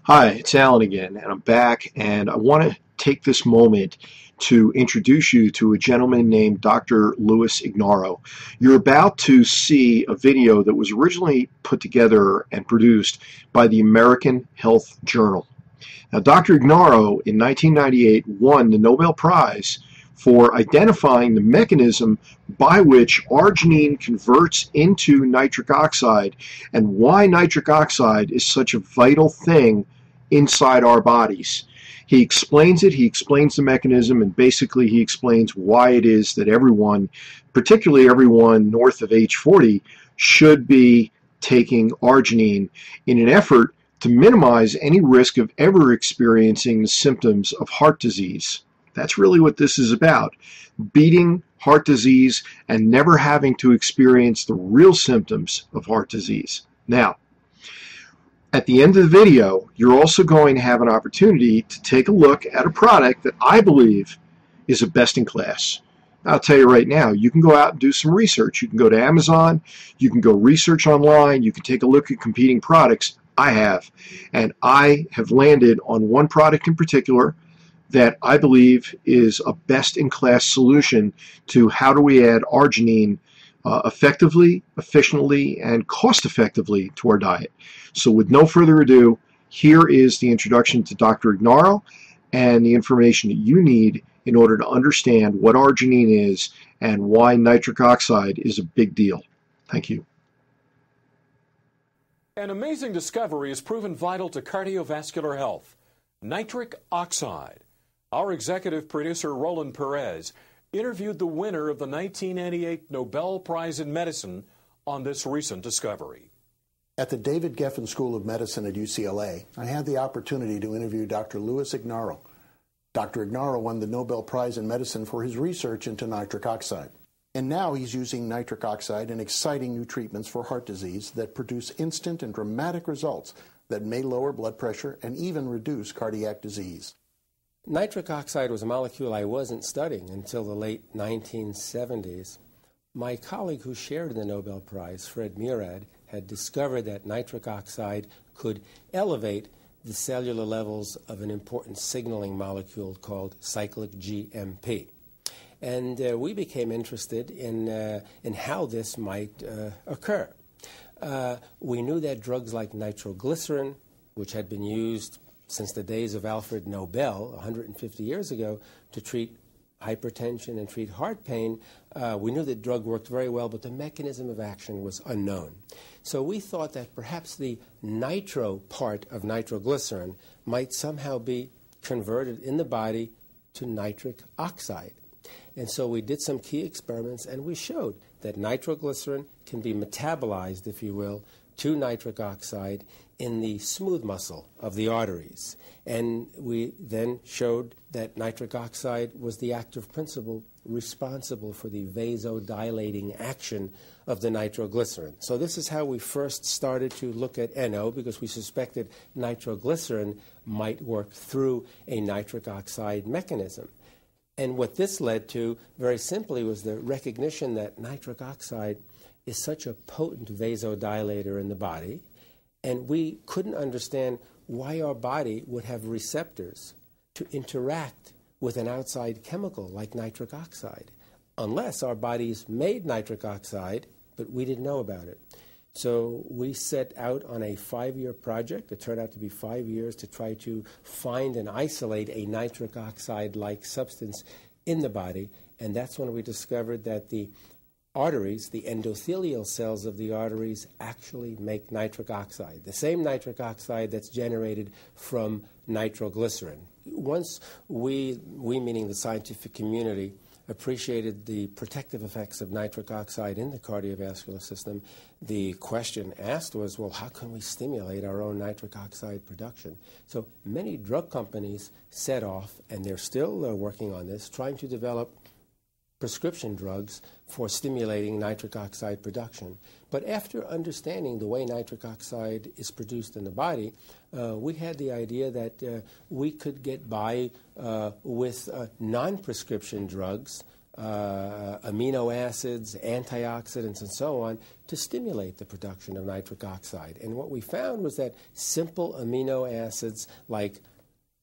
Hi, it's Alan again, and I'm back, and I want to take this moment to introduce you to a gentleman named Dr. Louis Ignarro. You're about to see a video that was originally put together and produced by the American Health Journal. Now, Dr. Ignarro in 1998 won the Nobel Prize for identifying the mechanism by which arginine converts into nitric oxide and why nitric oxide is such a vital thing inside our bodies. He explains it, he explains the mechanism, and basically he explains why it is that everyone, particularly everyone north of age 40, should be taking arginine in an effort to minimize any risk of ever experiencing the symptoms of heart disease. That's really what this is about, beating heart disease and never having to experience the real symptoms of heart disease. Now, at the end of the video, you're also going to have an opportunity to take a look at a product that I believe is a best in class. I'll tell you right now, you can go out and do some research. You can go to Amazon, you can go research online, you can take a look at competing products. I have, and I have landed on one product in particular that I believe is a best-in-class solution to how do we add arginine effectively, efficiently, and cost-effectively to our diet. So with no further ado, here is the introduction to Dr. Ignarro and the information that you need in order to understand what arginine is and why nitric oxide is a big deal. Thank you. An amazing discovery has proven vital to cardiovascular health: nitric oxide. Our executive producer, Roland Perez, interviewed the winner of the 1998 Nobel Prize in Medicine on this recent discovery. At the David Geffen School of Medicine at UCLA, I had the opportunity to interview Dr. Louis Ignarro. Dr. Ignarro won the Nobel Prize in Medicine for his research into nitric oxide. And now he's using nitric oxide in exciting new treatments for heart disease that produce instant and dramatic results that may lower blood pressure and even reduce cardiac disease. Nitric oxide was a molecule I wasn't studying until the late 1970s. My colleague who shared the Nobel Prize, Fred Murad, had discovered that nitric oxide could elevate the cellular levels of an important signaling molecule called cyclic GMP. And we became interested in how this might occur. We knew that drugs like nitroglycerin, which had been used since the days of Alfred Nobel 150 years ago to treat hypertension and treat heart pain, we knew the drug worked very well, but the mechanism of action was unknown. So we thought that perhaps the nitro part of nitroglycerin might somehow be converted in the body to nitric oxide. And so we did some key experiments, and we showed that nitroglycerin can be metabolized, if you will, to nitric oxide in the smooth muscle of the arteries. And we then showed that nitric oxide was the active principle responsible for the vasodilating action of the nitroglycerin. So this is how we first started to look at NO, because we suspected nitroglycerin might work through a nitric oxide mechanism. And what this led to, very simply, was the recognition that nitric oxide is such a potent vasodilator in the body, and we couldn't understand why our body would have receptors to interact with an outside chemical like nitric oxide, unless our bodies made nitric oxide, but we didn't know about it. So we set out on a 5-year project. It turned out to be 5 years to try to find and isolate a nitric oxide-like substance in the body, and that's when we discovered that the arteries, the endothelial cells of the arteries, actually make nitric oxide, the same nitric oxide that's generated from nitroglycerin. Once we meaning the scientific community, appreciated the protective effects of nitric oxide in the cardiovascular system, the question asked was, well, how can we stimulate our own nitric oxide production? So many drug companies set off, and they're still working on this, trying to develop prescription drugs for stimulating nitric oxide production. But after understanding the way nitric oxide is produced in the body, we had the idea that we could get by with non-prescription drugs amino acids, antioxidants, and so on to stimulate the production of nitric oxide. And what we found was that simple amino acids like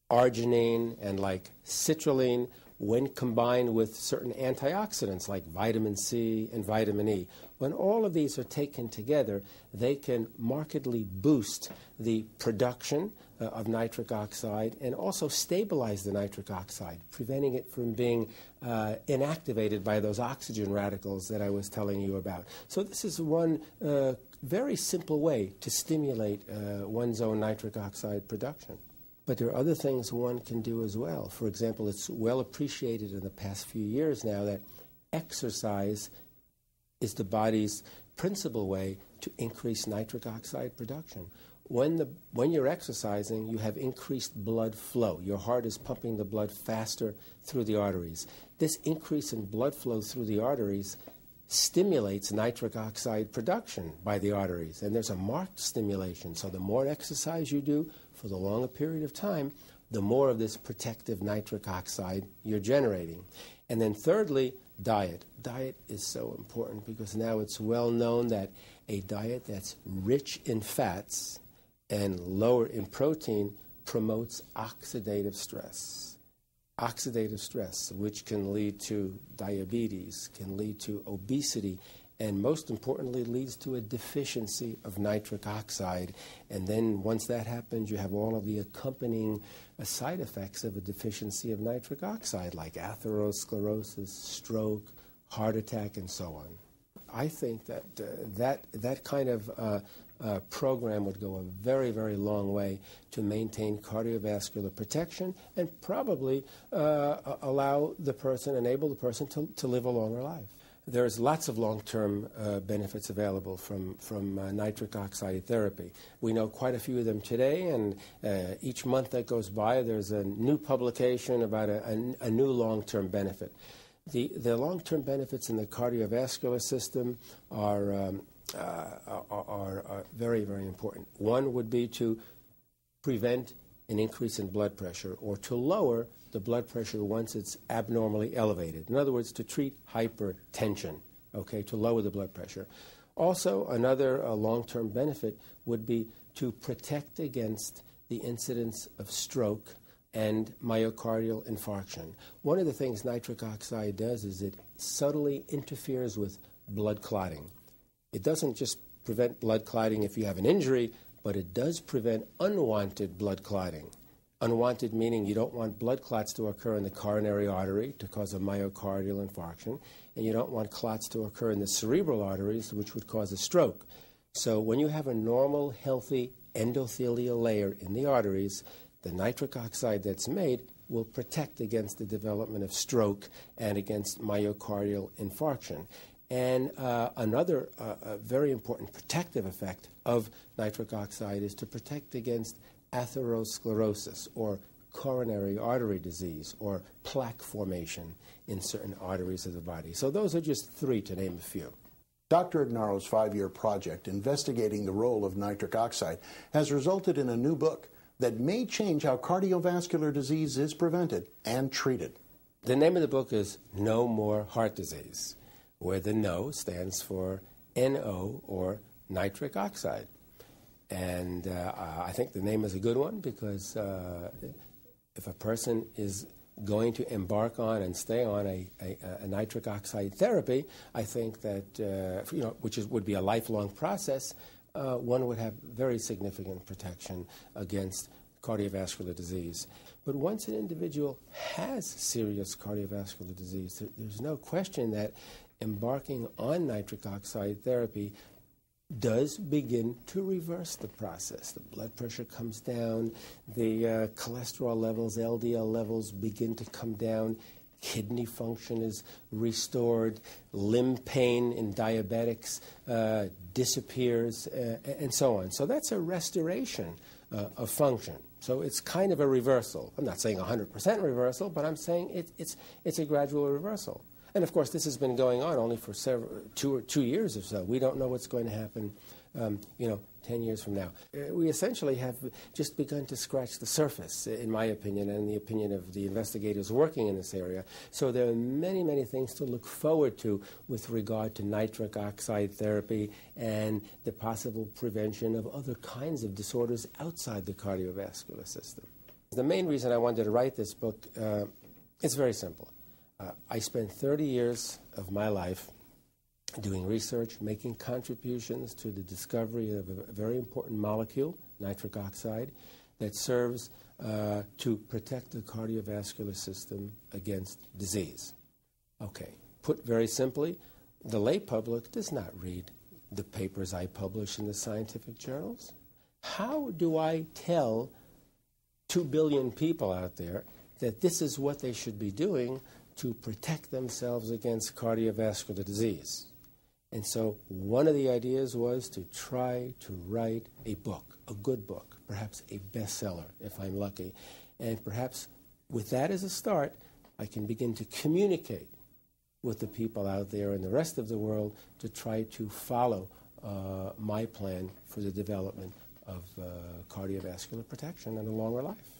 arginine and like citrulline, when combined with certain antioxidants like vitamin C and vitamin E, when all of these are taken together, they can markedly boost the production of nitric oxide and also stabilize the nitric oxide, preventing it from being inactivated by those oxygen radicals that I was telling you about. So this is one very simple way to stimulate one's own nitric oxide production. But there are other things one can do as well. For example, it's well appreciated in the past few years now that exercise is the body's principal way to increase nitric oxide production. When you're exercising, you have increased blood flow. Your heart is pumping the blood faster through the arteries. This increase in blood flow through the arteries stimulates nitric oxide production by the arteries, and there's a marked stimulation. So the more exercise you do for the longer period of time, the more of this protective nitric oxide you're generating. And then thirdly, diet. Diet is so important because now it's well known that a diet that's rich in fats and lower in protein promotes oxidative stress. Oxidative stress, which can lead to diabetes, can lead to obesity, and most importantly leads to a deficiency of nitric oxide. And then once that happens, you have all of the accompanying side effects of a deficiency of nitric oxide, like atherosclerosis, stroke, heart attack, and so on. I think that that kind of program would go a very, very long way to maintain cardiovascular protection and probably enable the person to live a longer life. There's lots of long-term benefits available from nitric oxide therapy. We know quite a few of them today, and each month that goes by, there's a new publication about a new long-term benefit. The long-term benefits in the cardiovascular system are very, very important. One would be to prevent an increase in blood pressure or to lower the blood pressure once it's abnormally elevated. In other words, to treat hypertension, okay, to lower the blood pressure. Also, another long-term benefit would be to protect against the incidence of stroke and myocardial infarction. One of the things nitric oxide does is it subtly interferes with blood clotting. It doesn't just prevent blood clotting if you have an injury, but it does prevent unwanted blood clotting. Unwanted meaning you don't want blood clots to occur in the coronary artery to cause a myocardial infarction, and you don't want clots to occur in the cerebral arteries, which would cause a stroke. So when you have a normal, healthy endothelial layer in the arteries, the nitric oxide that's made will protect against the development of stroke and against myocardial infarction. And another very important protective effect of nitric oxide is to protect against atherosclerosis or coronary artery disease or plaque formation in certain arteries of the body. So those are just three to name a few. Dr. Ignarro's 5-year project investigating the role of nitric oxide has resulted in a new book that may change how cardiovascular disease is prevented and treated. The name of the book is No More Heart Disease, where the NO stands for NO, or nitric oxide. And I think the name is a good one because if a person is going to embark on and stay on a nitric oxide therapy, I think that, which would be a lifelong process, one would have very significant protection against cardiovascular disease. But once an individual has serious cardiovascular disease, there's no question that embarking on nitric oxide therapy does begin to reverse the process. The blood pressure comes down, the cholesterol levels, LDL levels begin to come down, kidney function is restored, limb pain in diabetics disappears, and so on. So that's a restoration of function. So it's kind of a reversal. I'm not saying 100% reversal, but I'm saying it's a gradual reversal. And of course, this has been going on only for 2 years or so. We don't know what's going to happen 10 years from now. We essentially have just begun to scratch the surface, in my opinion, and in the opinion of the investigators working in this area. So there are many, many things to look forward to with regard to nitric oxide therapy and the possible prevention of other kinds of disorders outside the cardiovascular system. The main reason I wanted to write this book is very simple. I spent 30 years of my life doing research, making contributions to the discovery of a very important molecule, nitric oxide, that serves to protect the cardiovascular system against disease. Okay, put very simply, the lay public does not read the papers I publish in the scientific journals. How do I tell 2 billion people out there that this is what they should be doing to protect themselves against cardiovascular disease? And so one of the ideas was to try to write a book, a good book, perhaps a bestseller if I'm lucky. And perhaps with that as a start, I can begin to communicate with the people out there in the rest of the world to try to follow my plan for the development of cardiovascular protection and a longer life.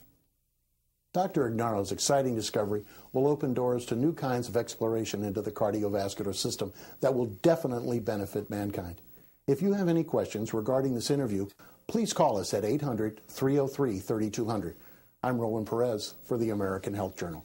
Dr. Ignarro's exciting discovery will open doors to new kinds of exploration into the cardiovascular system that will definitely benefit mankind. If you have any questions regarding this interview, please call us at 800-303-3200. I'm Roland Perez for the American Health Journal.